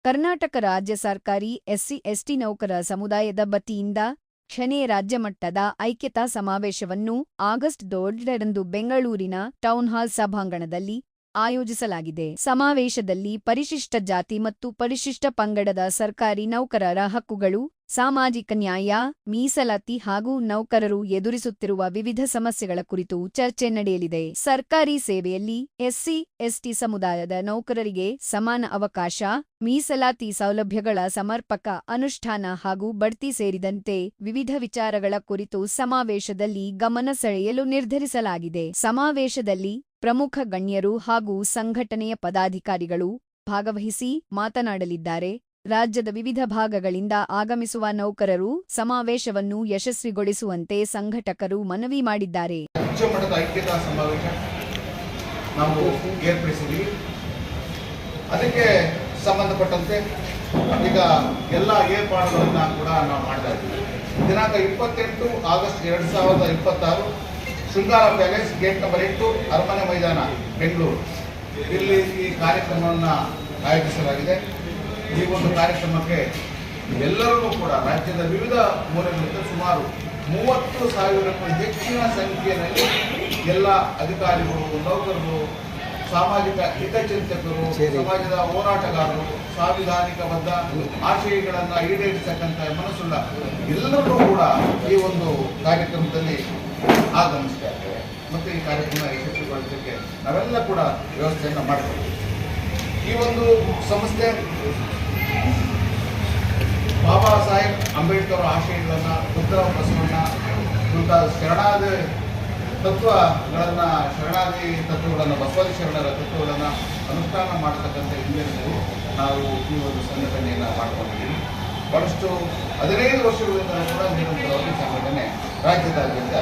ಕರ್ನಾಟಕ ರಾಜ್ಯ ಸರ್ಕಾರಿ SC, ST ನೌಕರ ಸಮುದಾಯದ ವತಿಯಿಂದ ಕ್ಷನೇ ರಾಜ್ಯಮಟ್ಟದ ಐಕ್ಯತಾ ಸಮಾವೇಶವನ್ನು ಆಗಸ್ಟ್ 2ರಂದು ಬೆಂಗಳೂರಿನ ಟೌನ್‌ಹಾಲ್ ಸಭಾಂಗಣದಲ್ಲಿ ಆಯೋಜಿಸಲಾಗಿದೆ. ಸಮಾವೇಶದಲ್ಲಿ ಪರಿಶಿಷ್ಟ ಜಾತಿ ಮತ್ತು ಪರಿಶಿಷ್ಟ ಪಂಗಡದ ಸರ್ಕಾರಿ ನೌಕರರ ಹಕ್ಕುಗಳು, ಸಾಮಾಜಿಕ ನ್ಯಾಯ, ಮೀಸಲಾತಿ ಹಾಗೂ ನೌಕರರು ಎದುರಿಸುತ್ತಿರುವ ವಿವಿಧ ಸಮಸ್ಯೆಗಳ ಕುರಿತು ಚರ್ಚೆ ನಡೆಯಲಿದೆ. ಸರ್ಕಾರಿ ಸೇವೆಯಲ್ಲಿ ಎಸ್ಸಿ, ಎಸ್ಟಿ ಸಮುದಾಯದ ನೌಕರರಿಗೆ ಸಮಾನ ಅವಕಾಶ, ಮೀಸಲಾತಿ ಸೌಲಭ್ಯಗಳ ಸಮರ್ಪಕ ಅನುಷ್ಠಾನ ಹಾಗೂ ಬಡ್ತಿ ಸೇರಿದಂತೆ ವಿವಿಧ ವಿಚಾರಗಳ ಕುರಿತು ಸಮಾವೇಶದಲ್ಲಿ ಗಮನ ಸೆಳೆಯಲು ನಿರ್ಧರಿಸಲಾಗಿದೆ. ಸಮಾವೇಶದಲ್ಲಿ ಪ್ರಮುಖ ಗಣ್ಯರು ಹಾಗೂ ಸಂಘಟನೆಯ ಪದಾಧಿಕಾರಿಗಳು ಭಾಗವಹಿಸಿ ಮಾತನಾಡಲಿದ್ದಾರೆ. ರಾಜ್ಯದ ವಿವಿಧ ಭಾಗಗಳಿಂದ ಆಗಮಿಸುವ ನೌಕರರು ಸಮಾವೇಶವನ್ನು ಯಶಸ್ವಿಗೊಳಿಸುವಂತೆ ಸಂಘಟಕರು ಮನವಿ ಮಾಡಿದ್ದಾರೆ. ರಾಜ್ಯ ಮಟ್ಟದ ಐಕ್ಯತಾ ಸಮಾವೇಶ ನಾವು ಏರ್ಪಡಿಸಿದ್ವಿ. ಅದಕ್ಕೆ ಸಂಬಂಧಪಟ್ಟಂತೆ ಈಗ ಎಲ್ಲ ಏರ್ಪಾಡುಗಳನ್ನ ಕೂಡ ನಾವು ಮಾಡ್ತಾ ಇದ್ದೀವಿ. ದಿನಾಂಕ 28 ಆಗಸ್ಟ್ 2026 ಶೃಂಗಾರ ಪ್ಯಾಲೇಸ್ ಗೇಟ್ ನಂಬರ್ 8 ಅರಮನೆ ಮೈದಾನ ಬೆಂಗಳೂರು ಇಲ್ಲಿ ಈ ಕಾರ್ಯಕ್ರಮವನ್ನು ಆಯೋಜಿಸಲಾಗಿದೆ. ಈ ಒಂದು ಕಾರ್ಯಕ್ರಮಕ್ಕೆ ಎಲ್ಲರೂ ಕೂಡ ರಾಜ್ಯದ ವಿವಿಧ ಮೂಲೆಗಳಿಂದ ಸುಮಾರು 30,000ಕ್ಕೂ ಹೆಚ್ಚಿನ ಸಂಖ್ಯೆಯಲ್ಲಿ ಎಲ್ಲ ಅಧಿಕಾರಿಗಳು, ನೌಕರರು, ಸಾಮಾಜಿಕ ಹಿತಚಿಂತಕರು, ಸಮಾಜದ ಹೋರಾಟಗಾರರು, ಸಾಂವಿಧಾನಿಕಬದ್ಧ ಆಶಯಗಳನ್ನು ಈಡೇರಿಸತಕ್ಕಂಥ ಮನಸ್ಸುಳ್ಳ ಎಲ್ಲರೂ ಕೂಡ ಈ ಒಂದು ಕಾರ್ಯಕ್ರಮದಲ್ಲಿ ಆಗಮಿಸ್ತಾ ಇದ್ದಾರೆ. ಮತ್ತು ಈ ಕಾರ್ಯಕ್ರಮ ಯಶಸ್ವಿಗೊಳಿಸಲಿಕ್ಕೆ ನಾವೆಲ್ಲ ಕೂಡ ವ್ಯವಸ್ಥೆಯನ್ನು ಮಾಡ್ತೀವಿ. ಈ ಒಂದು ಸಂಸ್ಥೆ ಬಾಬಾ ಸಾಹೇಬ್ ಅಂಬೇಡ್ಕರ್ ಆಶಯಗಳನ್ನು, ಬುದ್ಧ ಬಸವಣ್ಣ ಮುಂತಾದ ಶರಣಾದಿ ತತ್ವಗಳನ್ನು ಬಸವಾದಿ ಶರಣರ ತತ್ವಗಳನ್ನು ಅನುಷ್ಠಾನ ಮಾಡತಕ್ಕಂಥ ಹಿನ್ನೆಲೆಯಲ್ಲಿ ನಾವು ಈ ಒಂದು ಸಂಘಟನೆಯನ್ನು ಮಾಡಿಕೊಂಡಿದ್ದೀವಿ. ಬಹಳಷ್ಟು 15 ವರ್ಷಗಳಿಂದ ಕೂಡ ನಿರಂತರವಾಗಿ ಸಂಘಟನೆ ರಾಜ್ಯದಾದ್ಯಂತ